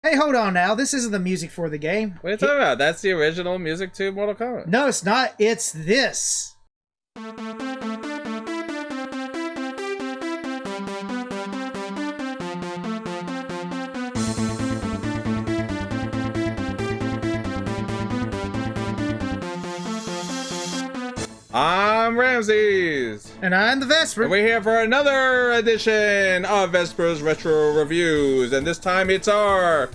Hey, hold on now. This isn't the music for the game. What are you talking about? That's the original music to Mortal Kombat. No, it's not. It's this. I'm Ramsis. And I'm TheVespor. And we're here for another edition of Vesper's Retro Reviews. And this time it's our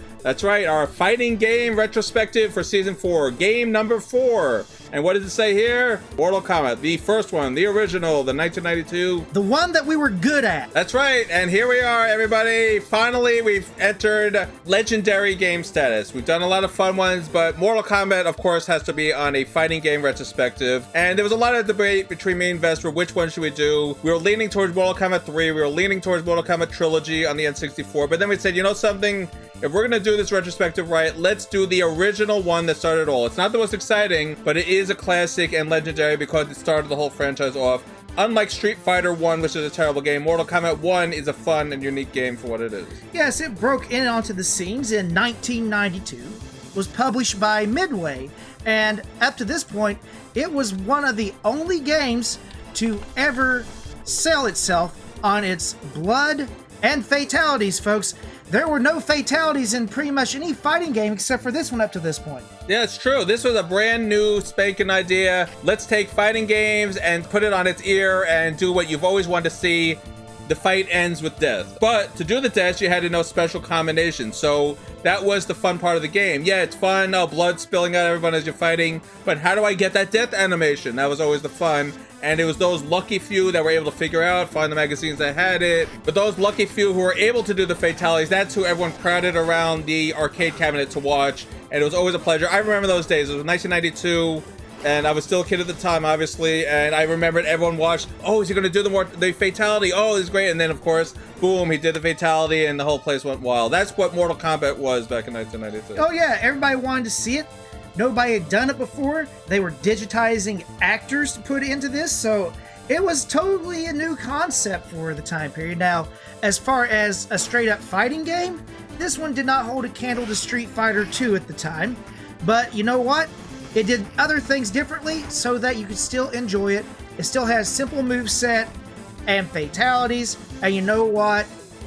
fighting game retrospective for Season 4. Game number 4. And what does it say here? Mortal Kombat, the first one, the original, the 1992. The one that we were good at. That's right, and here we are, everybody. Finally, we've entered legendary game status. We've done a lot of fun ones, but Mortal Kombat, of course, has to be on a fighting game retrospective. And there was a lot of debate between me and Vespor, which one should we do? We were leaning towards Mortal Kombat 3, we were leaning towards Mortal Kombat Trilogy on the N64, but then we said, you know something? If we're gonna do this retrospective right, let's do the original one that started it all. It's not the most exciting, but it is a classic and legendary because it started the whole franchise off. Unlike Street Fighter 1, which is a terrible game, Mortal Kombat 1 is a fun and unique game for what it is. Yes, it broke in onto the scenes in 1992, was published by Midway, and up to this point, it was one of the only games to ever sell itself on its blood and fatalities, folks. There were no fatalities in pretty much any fighting game except for this one up to this point. Yeah, it's true. This was a brand new spanking idea. Let's take fighting games and put it on its ear and do what you've always wanted to see. The fight ends with death. But to do the death, you had to know special combinations. So that was the fun part of the game. Yeah, it's fun, blood spilling out everyone as you're fighting. But how do I get that death animation? That was always the fun. And it was those lucky few that were able to figure out, find the magazines that had it. But those lucky few who were able to do the fatalities, that's who everyone crowded around the arcade cabinet to watch. And it was always a pleasure. I remember those days. It was 1992. And I was still a kid at the time, obviously, and I remembered everyone watched, oh, is he going to do the fatality? Oh, this is great. And then, of course, boom, he did the fatality, and the whole place went wild. That's what Mortal Kombat was back in 1992. Oh, yeah, everybody wanted to see it. Nobody had done it before. They were digitizing actors to put into this, so it was totally a new concept for the time period. Now, as far as a straight-up fighting game, this one did not hold a candle to Street Fighter 2 at the time, but you know what? It did other things differently so that you could still enjoy it. It still has simple moveset and fatalities. And you know what?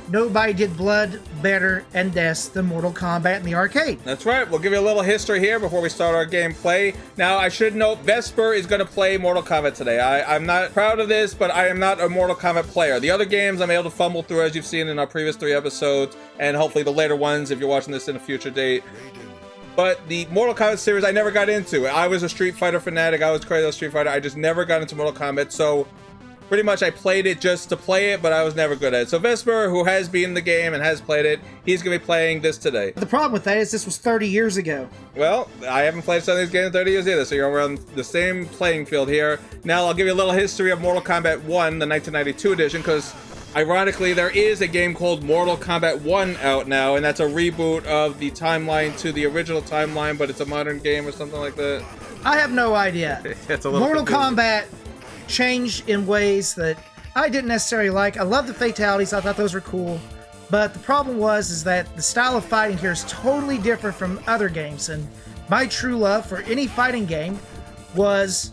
Nobody did blood better and deaths than Mortal Kombat in the arcade. That's right. We'll give you a little history here before we start our gameplay. Now, I should note, Vespor is going to play Mortal Kombat today. I'm not proud of this, but I am not a Mortal Kombat player. The other games I'm able to fumble through, as you've seen in our previous 3 episodes, and hopefully the later ones if you're watching this in a future date. But the Mortal Kombat series, I never got into. I was a Street Fighter fanatic. I was crazy about Street Fighter. I just never got into Mortal Kombat. So pretty much I played it just to play it, but I was never good at it. So Vespor, who has been in the game and has played it, he's going to be playing this today. The problem with that is this was 30 years ago. Well, I haven't played some of these games in 30 years either, so you're on the same playing field here. Now I'll give you a little history of Mortal Kombat 1, the 1992 edition, because ironically, there is a game called Mortal Kombat 1 out now, and that's a reboot of the timeline to the original timeline, but it's a modern game or something like that. I have no idea. It's a little Mortal confusing. Kombat changed in ways that I didn't necessarily like. I love the fatalities. I thought those were cool. But the problem is that the style of fighting here is totally different from other games, and my true love for any fighting game was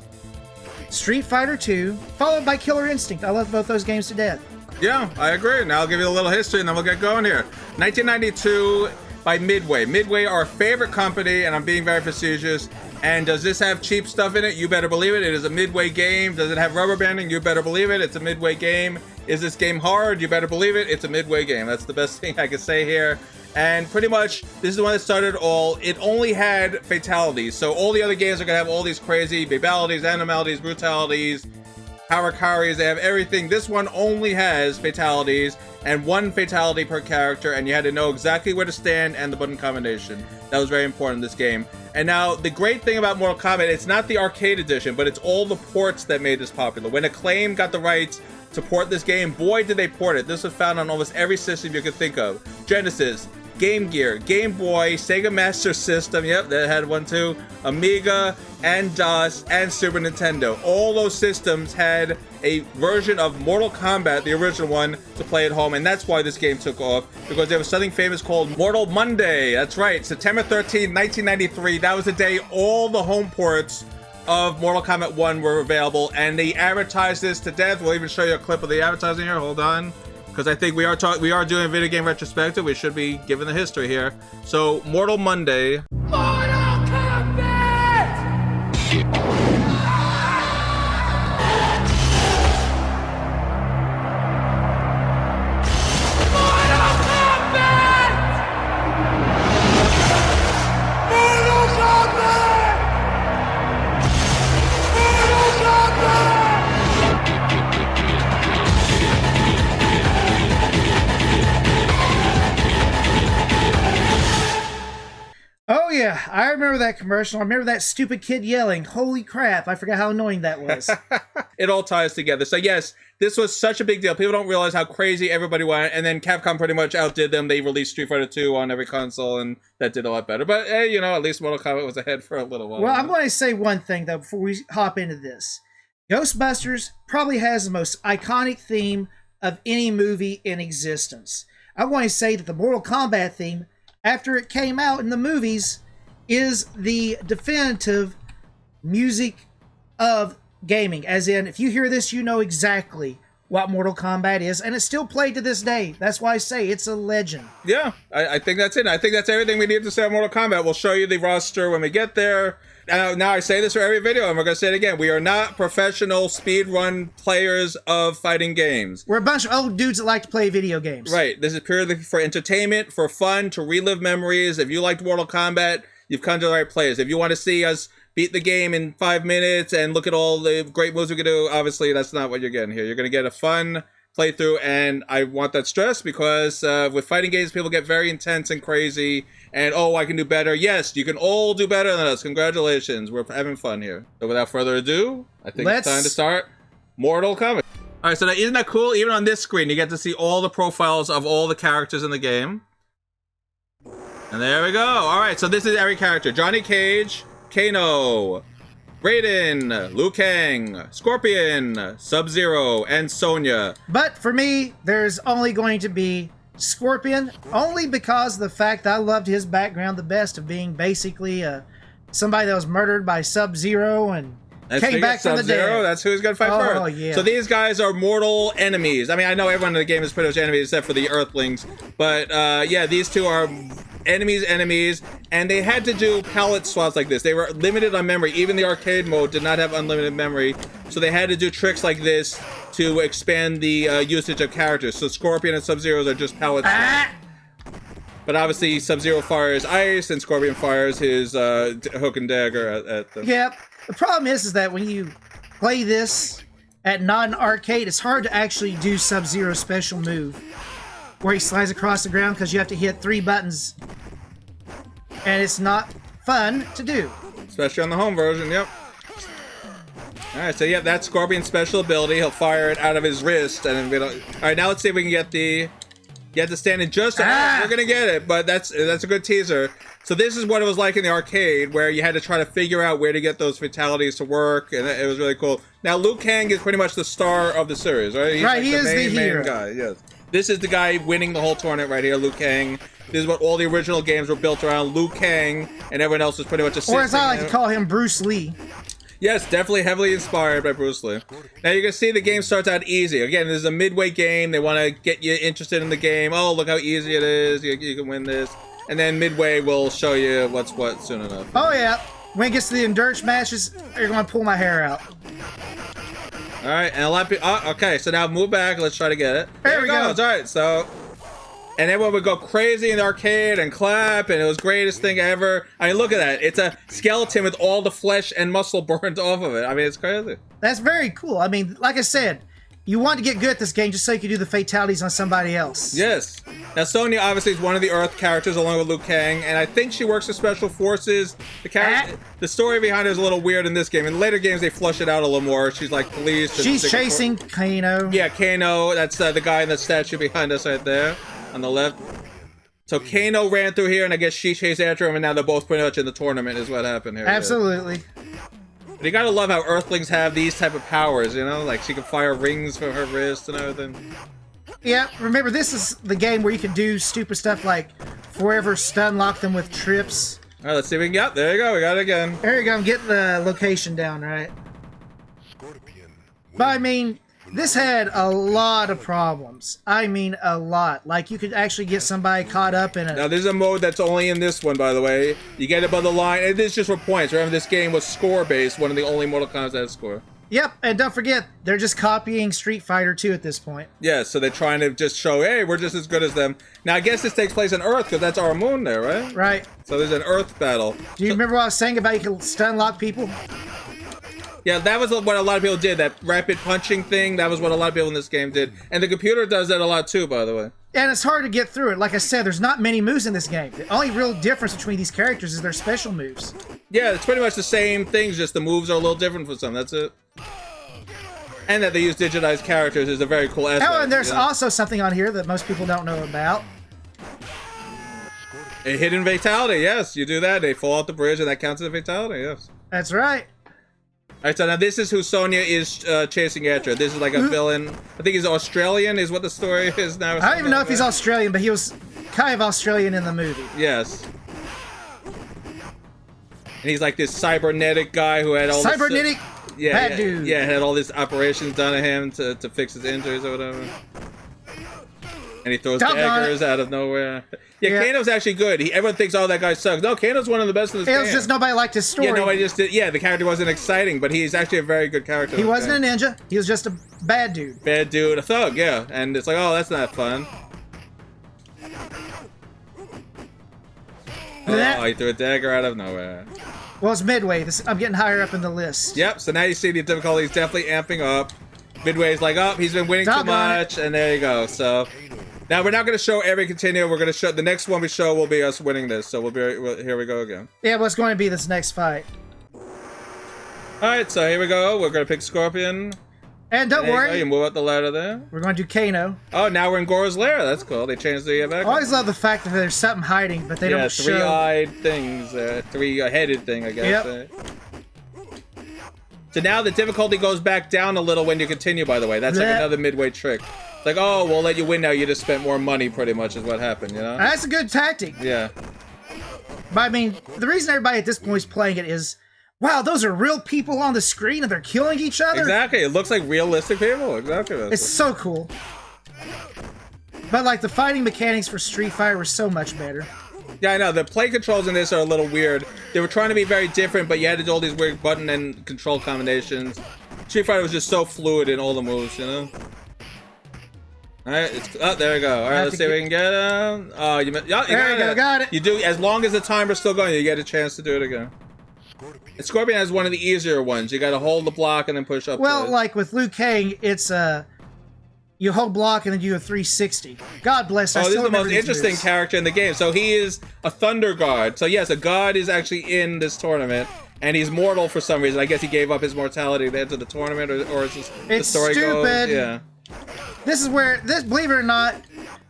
Street Fighter 2, followed by Killer Instinct. I love both those games to death. Yeah, I agree. Now I'll give you a little history and then we'll get going here. 1992 by Midway. Midway, our favorite company, and I'm being very facetious. And does this have cheap stuff in it? You better believe it. It is a Midway game. Does it have rubber banding? You better believe it. It's a Midway game. Is this game hard? You better believe it. It's a Midway game. That's the best thing I can say here. And pretty much, this is the one that started all. It only had fatalities. So all the other games are going to have all these crazy babalities, animalities, brutalities, Harakaris, they have everything. This one only has fatalities and 1 fatality per character, and you had to know exactly where to stand and the button combination. That was very important in this game. And now, the great thing about Mortal Kombat, it's not the arcade edition, but it's all the ports that made this popular. When Acclaim got the rights to port this game, boy did they port it. This was found on almost every system you could think of. Genesis, Game Gear, Game Boy, Sega Master System, yep, that had one too, Amiga, and DOS, and Super Nintendo. All those systems had a version of Mortal Kombat, the original one, to play at home, and that's why this game took off, because there was something famous called Mortal Monday. That's right, September 13, 1993. That was the day all the home ports of Mortal Kombat 1 were available, and they advertised this to death. We'll even show you a clip of the advertising here. Hold on, because I think we are doing a video game retrospective. We should be given the history here. So, Mortal Monday. Mortal Kombat! Oh yeah, I remember that commercial. I remember that stupid kid yelling, "Holy crap," I forgot how annoying that was. It all ties together. So yes, this was such a big deal. People don't realize how crazy everybody went, and then Capcom pretty much outdid them. They released Street Fighter 2 on every console, and that did a lot better. But hey, you know, at least Mortal Kombat was ahead for a little while. Well, I'm going to say one thing, though, before we hop into this. Ghostbusters probably has the most iconic theme of any movie in existence. I want to say that the Mortal Kombat theme, after it came out in the movies, is the definitive music of gaming. As in, if you hear this, you know exactly what Mortal Kombat is, and it's still played to this day. That's why I say it's a legend. Yeah, I think that's it. I think that's everything we need to say on Mortal Kombat. We'll show you the roster when we get there. Now I say this for every video, and we're going to say it again. We are not professional speedrun players of fighting games. We're a bunch of old dudes that like to play video games. Right. This is purely for entertainment, for fun, to relive memories. If you liked Mortal Kombat, you've come to the right place. If you want to see us beat the game in 5 minutes and look at all the great moves we can do, obviously that's not what you're getting here. You're going to get a fun playthrough, and I want that stressed because with fighting games, people get very intense and crazy, and oh, I can do better. Yes, you can all do better than us. Congratulations. We're having fun here. So without further ado, I think it's time to start Mortal Kombat. All right, so now, isn't that cool? Even on this screen, you get to see all the profiles of all the characters in the game. And there we go. All right, so this is every character. Johnny Cage, Kano, Raiden, Liu Kang, Scorpion, Sub-Zero, and Sonya. But for me, there's only going to be Scorpion, only because of the fact that I loved his background the best of being basically somebody that was murdered by Sub-Zero and came back from the dead. That's who he's going to fight first. Oh, yeah. So these guys are mortal enemies. I mean, I know everyone in the game is pretty much enemies except for the Earthlings. But yeah, these two are enemies, and they had to do palette swaps like this. They were limited on memory. Even the arcade mode did not have unlimited memory, so they had to do tricks like this to expand the usage of characters. So Scorpion and Sub-Zeros are just palette swaps. But obviously Sub-Zero fires ice, and Scorpion fires his hook and dagger at the... Yep. The problem is that when you play this at not an arcade, it's hard to actually do Sub-Zero's special move, where he slides across the ground, because you have to hit 3 buttons, and it's not fun to do. Especially on the home version, yep. Alright, so yeah, that's Scorpion's special ability. He'll fire it out of his wrist, and then we don't... Alright, now let's see if we can get the... You have to stand in just... We're gonna get it, but that's a good teaser. So this is what it was like in the arcade, where you had to try to figure out where to get those fatalities to work, and it was really cool. Now, Liu Kang is pretty much the star of the series, right? He's right, he is the hero. Main guy, yes. This is the guy winning the whole tournament right here, Liu Kang. This is what all the original games were built around. Liu Kang, and everyone else was pretty much assisting. Or as I like to call him, Bruce Lee. Yes, definitely heavily inspired by Bruce Lee. Now you can see the game starts out easy. Again, this is a Midway game. They want to get you interested in the game. Oh, look how easy it is. You can win this. And then Midway will show you what's what soon enough. Oh, yeah. When it gets to the endurance matches, you're going to pull my hair out. All right, and a lot of people... Oh, okay, so now move back. Let's try to get it. There we go. All right, so... And everyone would go crazy in the arcade and clap, and it was the greatest thing ever. I mean, look at that. It's a skeleton with all the flesh and muscle burned off of it. I mean, it's crazy. That's very cool. I mean, like I said, you want to get good at this game just so you can do the fatalities on somebody else. Yes. Now, Sonya obviously is one of the Earth characters along with Liu Kang, and I think she works for Special Forces. The story behind her is a little weird in this game. In later games, they flush it out a little more. She's like police. She's chasing Kano. Yeah, Kano. That's the guy in the statue behind us right there on the left. So Kano ran through here, and I guess she chased after him, and now they're both pretty much in the tournament is what happened here. Absolutely. But you gotta love how Earthlings have these type of powers, you know? Like, she can fire rings from her wrist and everything. Yeah, remember, this is the game where you can do stupid stuff like forever stun lock them with trips. Alright, let's see if we can get... There you go, we got it again. There you go, I'm getting the location down, right? But I mean, this had a lot of problems. I mean, a lot. Like, you could actually get somebody caught up in a... Now, there's a mode that's only in this one, by the way. You get above the line, and this is just for points. Remember, this game was score-based, one of the only Mortal Kombat that has score. Yep, and don't forget, they're just copying Street Fighter 2 at this point. Yeah, so they're trying to just show, hey, we're just as good as them. Now, I guess this takes place on Earth, because that's our moon there, right? Right. So there's an Earth battle. Do you remember what I was saying about you can stun lock people? Yeah, that was what a lot of people did. That rapid punching thing, that was what a lot of people in this game did. And the computer does that a lot too, by the way. And it's hard to get through it. Like I said, there's not many moves in this game. The only real difference between these characters is their special moves. Yeah, it's pretty much the same things, just the moves are a little different for some, that's it. And that they use digitized characters is a very cool aspect. Oh, and there's also something on here that most people don't know about. A hidden fatality, yes, you do that. They fall off the bridge and that counts as a fatality, yes. That's right. Alright, so now this is who Sonya is chasing after. This is like a villain. I think he's Australian, is what the story is now. I don't even know if he's Australian, but he was kind of Australian in the movie. Yes. And he's like this cybernetic guy who had all cybernetic bad dude. Yeah, had all these operations done to him to fix his injuries or whatever. And he throws daggers out of nowhere. Yeah, Kano's actually good. Everyone thinks, oh, that guy sucks. No, Kano's one of the best in this game. It was just nobody liked his story. Yeah, nobody just did. Yeah, the character wasn't exciting, but he's actually a very good character. He wasn't a ninja. He was just a bad dude. Bad dude, a thug, yeah. And it's like, oh, that's not fun. Oh, he threw a dagger out of nowhere. Well, it's Midway. I'm getting higher up in the list. Yep, so now you see the difficulty is definitely amping up. Midway's like, oh, he's been winning too much, and there you go. So now we're not going to show every continue. We're going to show the next one we show will be us winning this. So here we go again. Yeah, what's going to be this next fight? All right, so here we go. We're going to pick Scorpion. And don't worry, you move up the ladder there. We're going to do Kano. Oh, now we're in Gora's lair. That's cool. They changed the background. I always love the fact that there's something hiding, but they don't show. Three-eyed things, three-headed thing, I guess. Yep. So now the difficulty goes back down a little when you continue, by the way. That's like another Midway trick. It's like, oh, we'll let you win now. You just spent more money, pretty much, is what happened, you know? That's a good tactic. Yeah. But I mean, the reason everybody at this point is playing it is, wow, those are real people on the screen and they're killing each other? Exactly. It looks like realistic people. Exactly. It's so cool. But like, the fighting mechanics for Street Fighter were so much better. Yeah, I know. The play controls in this are a little weird. They were trying to be very different, but you had to do all these weird button and control combinations. Street Fighter was just so fluid in all the moves, you know? Alright, there we go. Alright, let's see if we can get him. Oh, you got it. You do, as long as the timer's still going, you get a chance to do it again. And Scorpion has one of the easier ones. You gotta hold the block and then push up. Well, like with Liu Kang, it's you hold block and then you do a 360. God bless. Oh, this is the most interesting character in the game. So he is a Thunder God. So yes, a god is actually in this tournament, and he's mortal for some reason. I guess he gave up his mortality to enter the tournament, or it's just the story goes. Yeah. This is where believe it or not,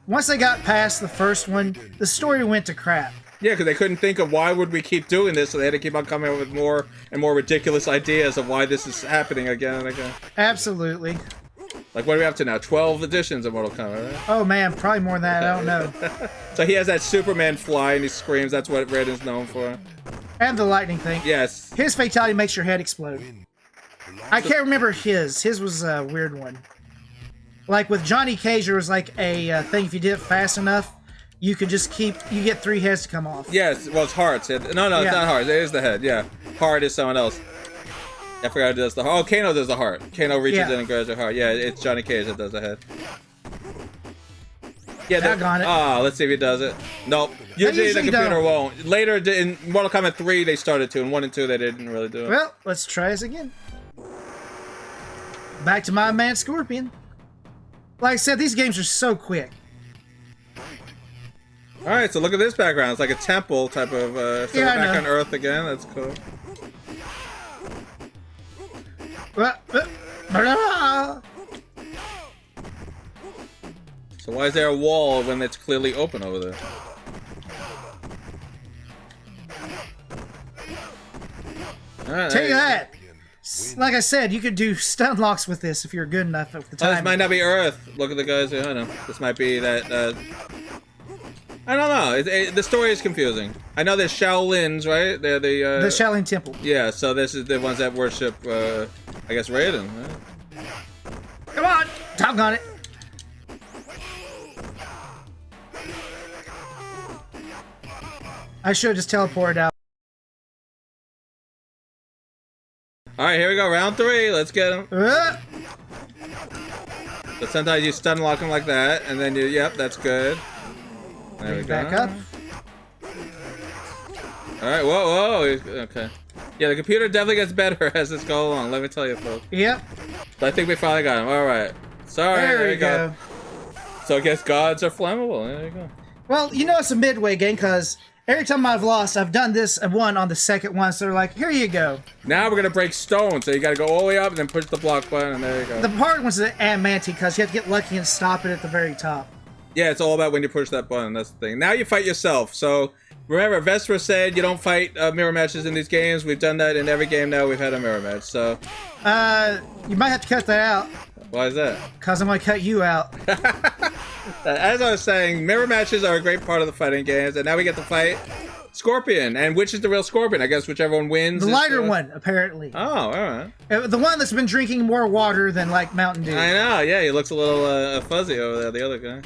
once they got past the first one, the story went to crap. Yeah, because they couldn't think of why would we keep doing this, so they had to keep on coming up with more and more ridiculous ideas of why this is happening again and again. Absolutely. Like, what are we up to now? 12 editions of Mortal Kombat, right? Oh man, probably more than that, I don't know. So he has that Superman fly and he screams, that's what Red is known for. And the lightning thing. Yes. His fatality makes your head explode. I can't remember his. His was a weird one. Like with Johnny Cage, there was like a thing, if you did it fast enough, you could just you get 3 heads to come off. Yes, well, it's Hearts. No, it's not Hearts. It is the head, yeah. Heart is someone else. I forgot who does the heart. Oh, Kano does the heart. Kano reaches in and grabs your heart. Yeah, it's Johnny Cage that does the head. Yeah, let's see if he does it. Nope. Usually the computer won't. Later in Mortal Kombat 3, they started to. In 1 and 2, they didn't really do it. Well, let's try this again. Back to my man Scorpion. Like I said, these games are so quick. Alright, so look at this background. It's like a temple type of... so we're back on Earth again. That's cool. So why is there a wall when it's clearly open over there? Take that! Like I said, you could do stun locks with this if you're good enough at the time. This might not be Earth. Look at the guys here. I know. This might be that. I don't know. The story is confusing. I know there's Shaolins, right? They're the Shaolin Temple. Yeah, so this is the ones that worship, I guess, Raiden. Right? Come on! Top gun it! I should have just teleported out. Alright, here we go. Round 3. Let's get him. But sometimes you stun lock him like that, and then you, yep, that's good. There we go. Back up. Alright, whoa. Okay. Yeah, the computer definitely gets better as this goes along, let me tell you, folks. Yep. But I think we finally got him. Alright. Sorry, there you go. So I guess gods are flammable. There you go. Well, you know it's a Midway game, because every time I've lost, I've done this and won on the second one, so they're like, here you go. Now we're going to break stone, so you got to go all the way up and then push the block button, and there you go. The part was the adamantine, because you have to get lucky and stop it at the very top. Yeah, it's all about when you push that button, that's the thing. Now you fight yourself, so remember, Vespor said you don't fight mirror matches in these games. We've done that in every game now we've had a mirror match, so... You might have to cut that out. Why is that? Because I'm going to cut you out. As I was saying, mirror matches are a great part of the fighting games, and now we get to fight Scorpion. And which is the real Scorpion? I guess whichever one wins. The lighter one, apparently. Oh, alright. The one that's been drinking more water than, like, Mountain Dew. I know, yeah, he looks a little fuzzy over there, the other guy.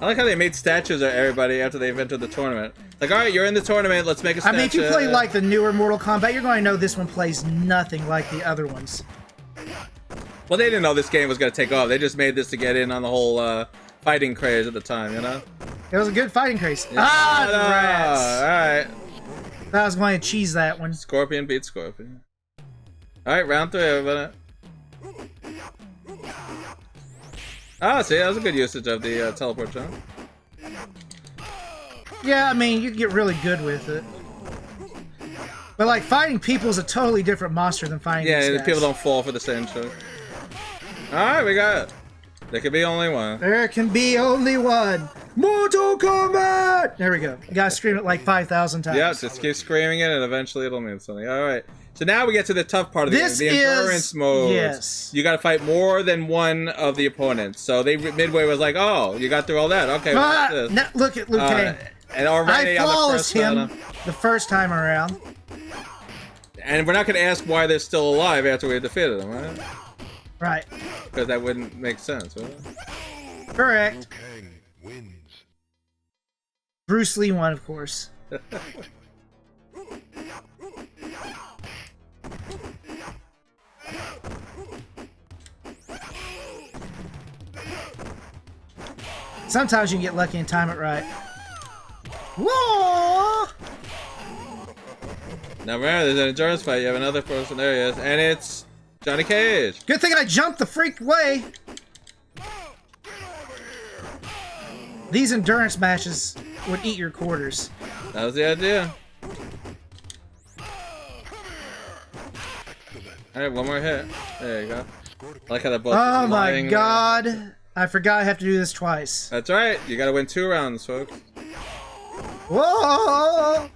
I like how they made statues of everybody after they've entered the tournament. Like, alright, you're in the tournament, let's make a statue. I mean, if you play, like, the newer Mortal Kombat, you're going to know this one plays nothing like the other ones. Well, they didn't know this game was going to take off. They just made this to get in on the whole fighting craze at the time, you know? It was a good fighting craze. Yeah. Ah, the rats! Alright. I was going to cheese that one. Scorpion beats Scorpion. Alright, round 3, everybody. Oh, see, that was a good usage of the teleport jump. Yeah, I mean, you get really good with it. But, like, fighting people is a totally different monster than fighting these guys. People don't fall for the same trick. Alright, we got it. There can be only one. There can be only one. Mortal Kombat! There we go. You gotta scream it like 5,000 times. Yeah, just keep screaming it and eventually it'll mean something. Alright. So now we get to the tough part of the game, the endurance mode. Yes. You gotta fight more than one of the opponents. So Midway was like, oh, you got through all that. Okay, what's this? Now, look at Liu Kang. And already I flawless him battle, the first time around. and we're not gonna ask why they're still alive after we defeated them, right? Right. Because that wouldn't make sense, right? Correct. Bruce Lee won, of course. Sometimes you can get lucky and time it right. Whoa! Now remember, there's an endurance fight. You have another person. There he is, and it's Johnny Cage. Good thing I jumped the freak way. These endurance matches would eat your quarters. That was the idea. Alright, one more hit. There you go. I like how that both. Oh my god. I forgot I have to do this twice. That's right. You gotta win 2 rounds, folks. Whoa!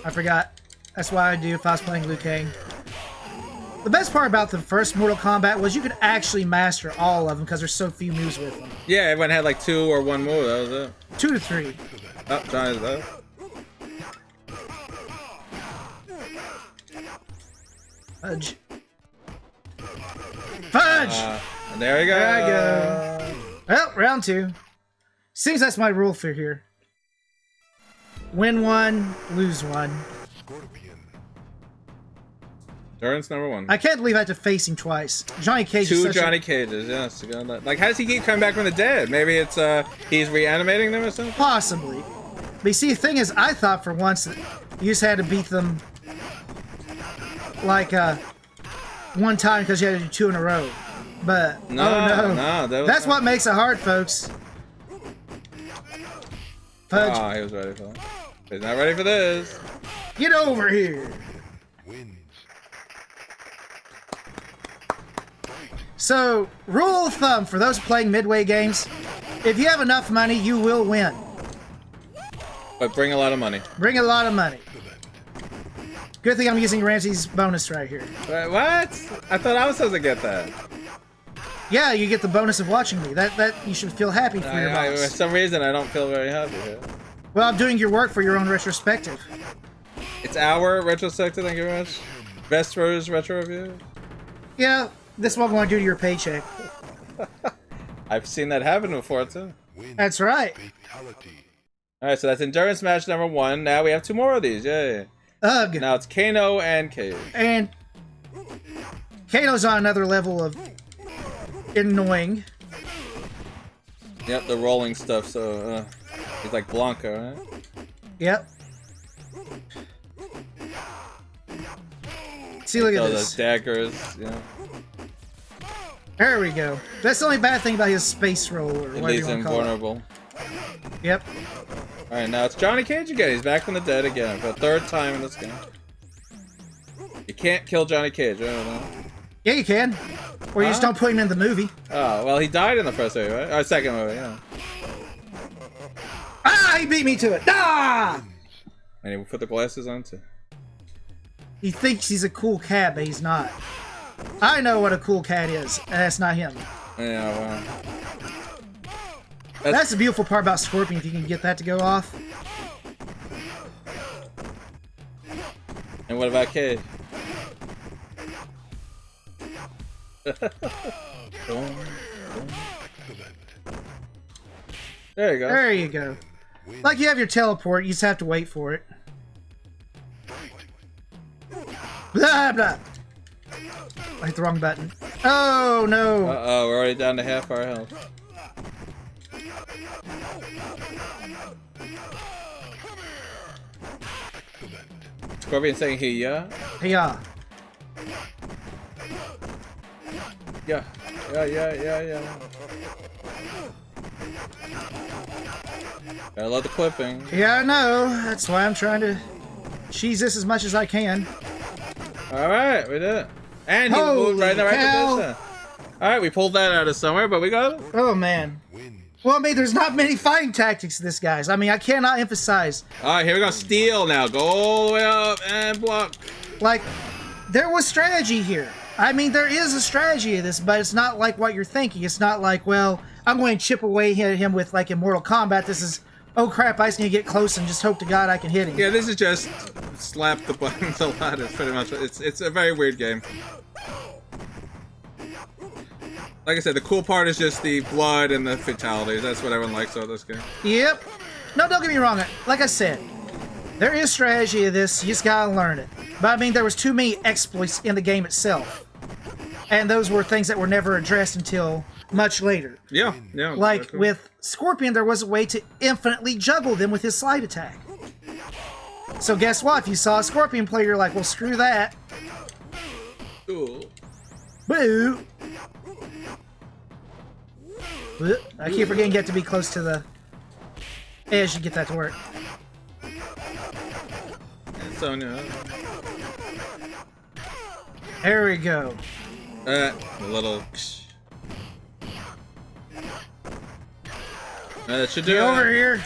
I forgot. That's what I'd do if I was playing Liu Kang. The best part about the first Mortal Kombat was you could actually master all of them because there's so few moves with them. Yeah, everyone had like 2 or 1 move. That was it. 2 to 3. Oh, Johnny's there. Fudge. Fudge! And there we go. There I go. Well, round 2. Seems that's my rule for here. Win 1, lose 1. Endurance number 1. I can't believe I had to face him twice. Johnny Cage is 2 such Johnny Cages, yes. Like, how does he keep coming back from the dead? Maybe it's, he's reanimating them or something? Possibly. But you see, the thing is, I thought for once that you just had to beat them, like, one time because you had to do 2 in a row. But, no, oh no. That's what makes it hard, folks. Fudge. Oh, he was ready for that. He's not ready for this. Get over here. So, rule of thumb for those playing Midway games, if you have enough money, you will win. But bring a lot of money. Bring a lot of money. Good thing I'm using Ramsey's bonus right here. Wait, what? I thought I was supposed to get that. Yeah, you get the bonus of watching me. That you should feel happy for your boss. For some reason, I don't feel very happy here. Well, I'm doing your work for your own retrospective. It's our retrospective, thank you very much. Vespor's retro review. Yeah, this one I'm going to do to your paycheck. I've seen that happen before, too. That's right. Alright, so that's endurance match number 1. Now we have 2 more of these, yay. Ugh. Now it's Kano and Cage. And Kano's on another level of annoying. Yep, the rolling stuff, so he's like Blanca, right? Yep. See, look at this. Those daggers, yeah. There we go. That's the only bad thing about his space roll, or It whatever leaves you want him to call vulnerable. it. Yep. Alright, now it's Johnny Cage again. He's back from the dead again for the 3rd time in this game. You can't kill Johnny Cage, right? Yeah, you can. Or you just don't put him in the movie. Oh, well, he died in the first movie, right? Or second movie, yeah. Ah, he beat me to it. Ah! And he put the glasses on, too. He thinks he's a cool cat, but he's not. I know what a cool cat is, and that's not him. Yeah, well. That's the beautiful part about Scorpion, if you can get that to go off. And what about Cage? There you go. There you go. Like you have your teleport, you just have to wait for it. Blah, blah. I hit the wrong button. Oh, no. Uh-oh, we're already down to half our health. Scorpion saying he, yeah? Yeah. Yeah. Yeah. I love the clipping. Yeah, I know. That's why I'm trying to cheese this as much as I can. Alright, we did it. And he Holy moved right in the right cow. position. Alright, we pulled that out of somewhere, but we got it. Oh, man. Well, I mean, there's not many fighting tactics to this, guys. I mean, I cannot emphasize. Alright, here we go. Steal now. Go all the way up and block. Like, there was strategy here. I mean, there is a strategy to this, but it's not like what you're thinking. It's not like, well, I'm going to chip away at him with, like, in Mortal Kombat. This is, oh crap, I just need to get close and just hope to God I can hit him. Yeah, this is just slap the buttons a lot. It's pretty much, it's a very weird game. Like I said, the cool part is just the blood and the fatalities. That's what everyone likes about this game. Yep. No, don't get me wrong. Like I said, there is strategy to this. You just gotta learn it. But I mean, there was too many exploits in the game itself. And those were things that were never addressed until much later. Yeah. Like exactly. with Scorpion, there was a way to infinitely juggle them with his slide attack. So guess what? If you saw a Scorpion play, you're like, well, screw that. Ooh. Boo! I keep forgetting get to be close to the edge to get that to work. Sonya. There we go. A little. That should do Get it. over here.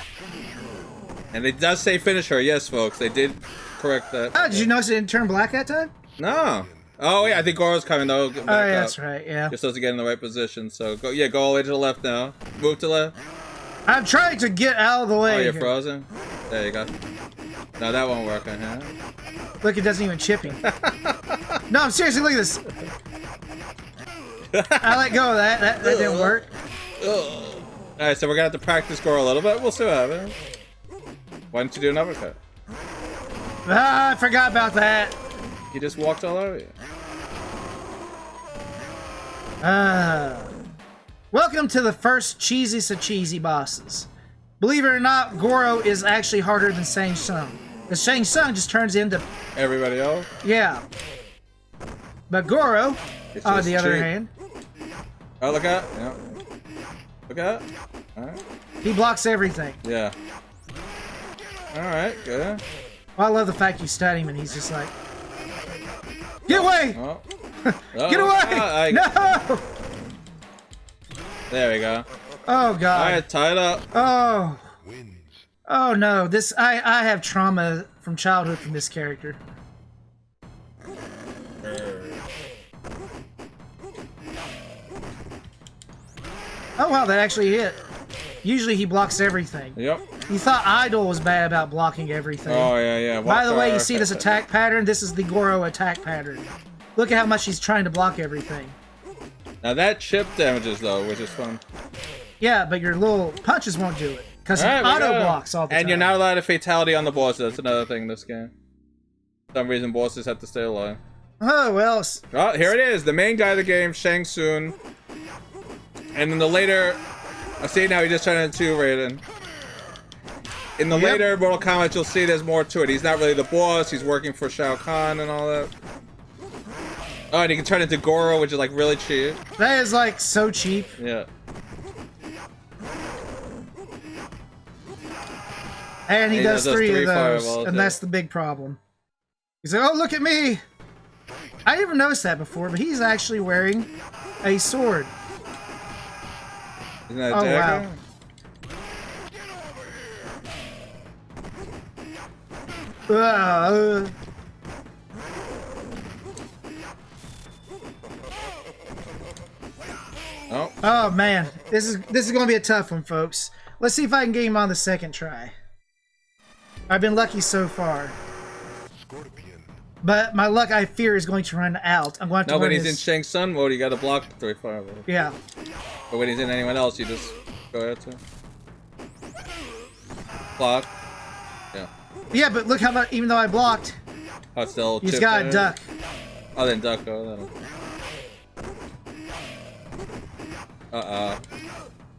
And it does say finish her. Yes, folks. They did correct that. Oh, did you notice it didn't turn black that time? No. Oh, yeah. I think Goro's coming, though. Get Oh, back yeah, up. that's right, yeah. Just supposed to get in the right position. So, go all the way to the left now. Move to the left. I'm trying to get out of the way. Oh, you're here. frozen? There you go. No, that won't work, huh? Look, it doesn't even chip him. No, I'm seriously, look at this. I let go of that. That didn't work. Alright, so we're gonna have to practice Goro a little bit. We'll see what happens. Why didn't you do an uppercut? Ah, I forgot about that. He just walked all over you. Welcome to the first cheesiest of cheesy bosses. Believe it or not, Goro is actually harder than Shang Tsung. Because Shang Tsung just turns into... Everybody else? Yeah. But Goro, It's on just the other cheap. hand, Oh, look out. Yeah. Look out. Alright. he blocks everything. Yeah. Alright, good. Well, I love the fact you stun him and he's just like... Get away! Oh. Get away! No! There we go. Oh, God. Alright, tie it up. Oh. Oh, no. This... I have trauma from childhood from this character. Oh wow, that actually hit. Usually he blocks everything. Yep. You thought Idol was bad about blocking everything. Oh, yeah. By the way, you see this attack pattern? This is the Goro attack pattern. Look at how much he's trying to block everything. Now that chip damages, though, which is fun. Yeah, but your little punches won't do it. Because he auto-blocks all the time. And you're not allowed a fatality on the bosses. That's another thing in this game. For some reason, bosses have to stay alive. Oh, well. Oh, here it is. The main guy of the game, Shang Tsung. And in the later... I see now he just turned into Raiden. In the later Mortal Kombat, you'll see there's more to it. He's not really the boss. He's working for Shao Kahn and all that. Oh, and he can turn into Goro, which is like really cheap. That is like so cheap. Yeah. And he does three of those, and that's the big problem. He's like, oh, look at me! I never noticed that before, but he's actually wearing a sword. Isn't that a dagger? Wow. Oh man, this is going to be a tough one, folks. Let's see if I can get him on the second try. I've been lucky so far, but my luck, I fear, is going to run out. I'm going to. No, when he's in Shang Tsung mode, you got to block the 3 fireballs. Yeah. But when he's in anyone else, you just go ahead to block. Yeah. Yeah, but look how much. Even though I blocked, still he's got a duck. Oh, then duck. Oh,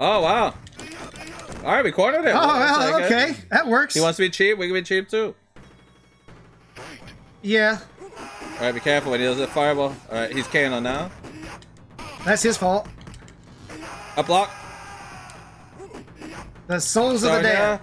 oh wow. All right, we cornered him. Oh, well, okay, that works. He wants to be cheap. We can be cheap too. Yeah. All right, be careful when he does that fireball. All right, he's KO now. That's his fault. Up block. The souls of the dead.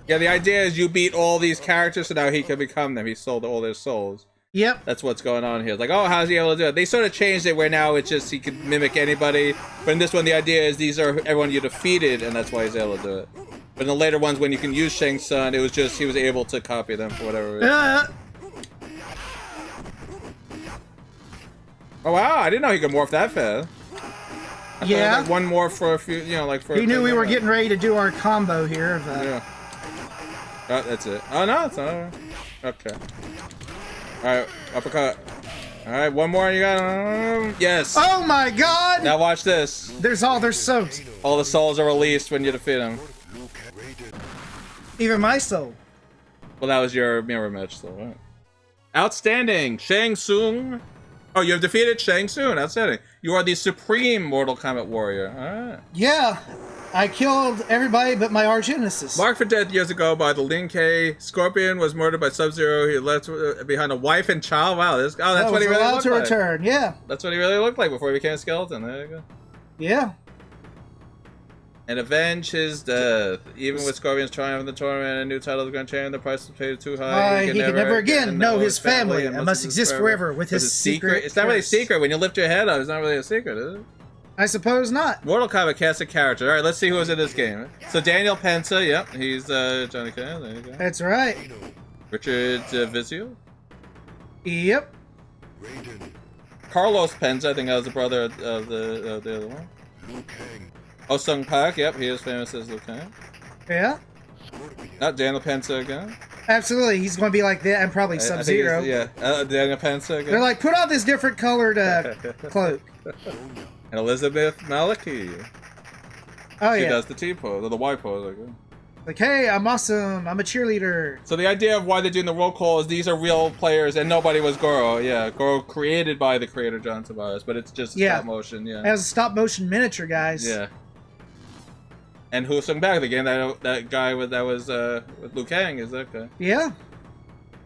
Yeah, the idea is you beat all these characters, so now he can become them. He sold all their souls. Yep. That's what's going on here. It's like, oh, how's he able to do it? They sort of changed it where now it's just he can mimic anybody. But in this one, the idea is these are everyone you defeated, and that's why he's able to do it. But in the later ones, when you can use Shang Tsung, it was just he was able to copy them for whatever reason. Oh wow, I didn't know he could morph that fast. Yeah. Like one more for a few, like for. He knew we were getting ready to do our combo here. Of, yeah. Oh, that's it. Oh no, it's not. Okay. All right, uppercut. All right, one more. You got. Yes. Oh my God! Now watch this. There's souls. All the souls are released when you defeat him. Even my soul. Well, that was your mirror match, though, right? Outstanding, Shang Tsung. Oh, you have defeated Shang Tsung. Outstanding. You are the supreme Mortal Kombat warrior. All right. Yeah, I killed everybody but my arch nemesis. Marked for death years ago by the Lin K. Scorpion was murdered by Sub-Zero. He left behind a wife and child. Wow, that's what he really looked like. Return. Yeah. That's what he really looked like before he became a skeleton. There you go. Yeah. And avenge his death. Even with Scorpion's triumph in the tournament and a new title is going to change, the price is paid too high. He can never again know his family and must exist forever with his secret. It's not really a secret. When you lift your head up, it's not really a secret, is it? I suppose not. Mortal Kombat cast a character. All right, let's see who was in this game. So Daniel Pensa, yep, he's Johnny Cage. There you go. That's right. Richard Vizio. Yep. Carlos Pensa, I think that was the brother of the other one. Oh, Sung Pak, yep, he is famous as Liu Kang. Yeah. Not Daniel Pensa again. Absolutely, he's going to be like that, and probably Sub-Zero. Yeah, Daniel Pensa again. They're like, put on this different colored cloak. And Elizabeth Maliki. Oh, she yeah. does the T pose, or the Y pose, I guess. Like, hey, I'm awesome. I'm a cheerleader. So the idea of why they're doing the roll call is these are real players, and nobody was Goro. Yeah, Goro created by the creator John Tobias, but it's just stop motion. Yeah, as a stop motion miniature, guys. Yeah. And who sung back the game? That guy with Liu Kang is that guy? Yeah.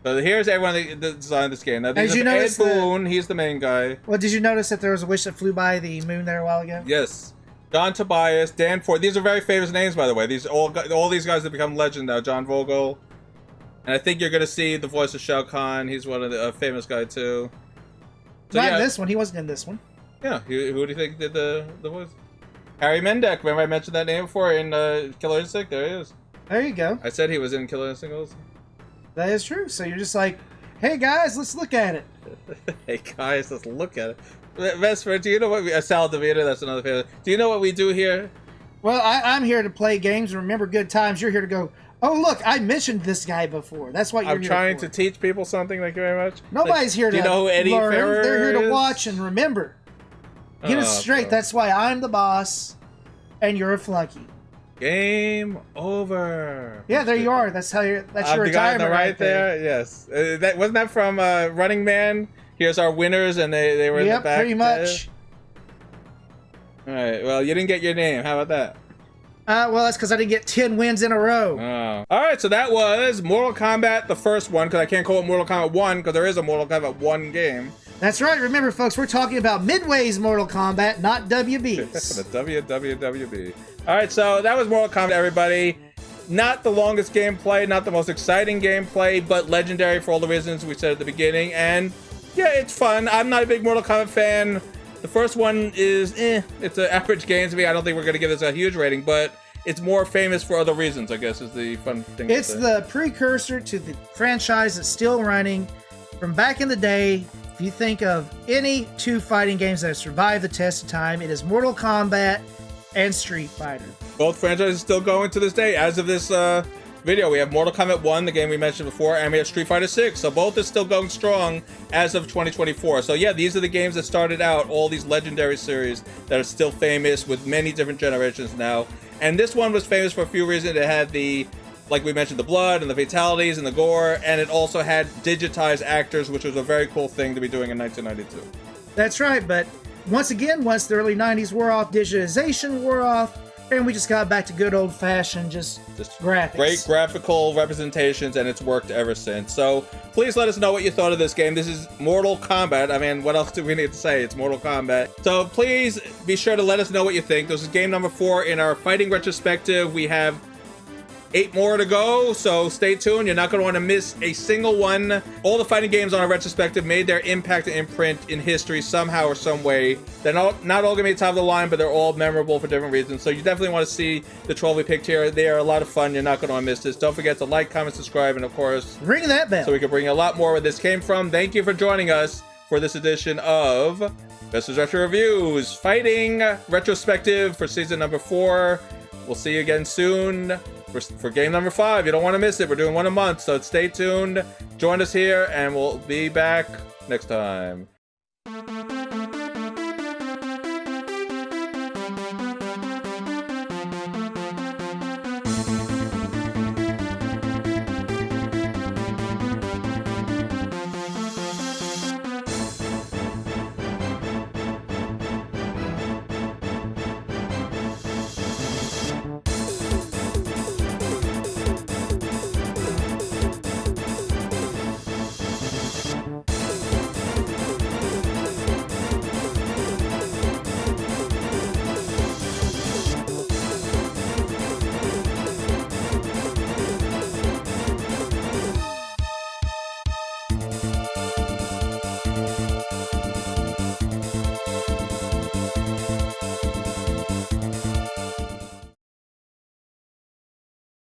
So here's everyone that designed this game. Now, Did you notice Ed Boon, he's the main guy. Well, did you notice that there was a wish that flew by the moon there a while ago? Yes. John Tobias, Dan Ford. These are very famous names, by the way. These all these guys have become legend now. John Vogel. And I think you're going to see the voice of Shao Kahn. He's one of the famous guy, too. So, not in this one. He wasn't in this one. Yeah. Who do you think did the voice? Harry Mendek. Remember I mentioned that name before in Killer Instinct? There he is. There you go. I said he was in Killer Instinct also. That is true. So you're just like, hey guys, let's look at it. Hey guys, let's look at it. Vespor, do you know what we... Sal DeVita, that's another favorite. Do you know what we do here? Well, I'm here to play games and remember good times. You're here to go, oh, look, I mentioned this guy before. That's what you're here for. I'm trying to teach people something. Thank you very much. Nobody's here to do you know who Eddie learn. Ferrer They're here to is? watch and remember. Get it straight. Bro. That's why I'm the boss and you're a flunky. Game over. Yeah, there you are. That's how you're. That's your the guy on retirement the right there. Yes, that wasn't that from Running Man. Here's our winners, and they were in the back. Yep, pretty much. All right. Well, you didn't get your name. How about that? Well, that's because I didn't get 10 wins in a row. Oh. All right. So that was Mortal Kombat, the first one, because I can't call it Mortal Kombat 1 because there is a Mortal Kombat 1 game. That's right. Remember, folks, we're talking about Midway's Mortal Kombat, not WB's. The WWWB. All right, so that was Mortal Kombat, everybody. Not the longest gameplay, not the most exciting gameplay, but legendary for all the reasons we said at the beginning. And yeah, it's fun. I'm not a big Mortal Kombat fan. The first one is, it's an average game to me. I don't think we're going to give this a huge rating, but it's more famous for other reasons, I guess, is the fun thing to say. It's the precursor to the franchise that's still running from back in the day. If you think of any two fighting games that have survived the test of time, it is Mortal Kombat and Street Fighter. Both franchises still going to this day. As of this video, we have Mortal Kombat 1, the game we mentioned before, and we have Street Fighter 6. So both are still going strong as of 2024. So yeah, these are the games that started out all these legendary series that are still famous with many different generations now. And this one was famous for a few reasons. It had the, like we mentioned, the blood and the fatalities and the gore, and it also had digitized actors, which was a very cool thing to be doing in 1992. That's right, but once again, once the early 90s wore off, digitization wore off, and we just got back to good old-fashioned just graphics. Great graphical representations, and it's worked ever since. So please let us know what you thought of this game. This is Mortal Kombat. I mean, what else do we need to say? It's Mortal Kombat. So please be sure to let us know what you think. This is game number 4 in our fighting retrospective. We have 8 more to go, so stay tuned. You're not going to want to miss a single one. All the fighting games on our retrospective made their impact and imprint in history somehow or some way. They're not all going to be top of the line, but they're all memorable for different reasons. So you definitely want to see the 12 we picked here. They are a lot of fun. You're not going to want to miss this. Don't forget to like, comment, subscribe, and of course, ring that bell so we can bring you a lot more where this came from. Thank you for joining us for this edition of Vestor's Retro Reviews Fighting Retrospective for season number 4. We'll see you again soon for game number 5. You don't want to miss it. We're doing one a month, so stay tuned. Join us here, and we'll be back next time.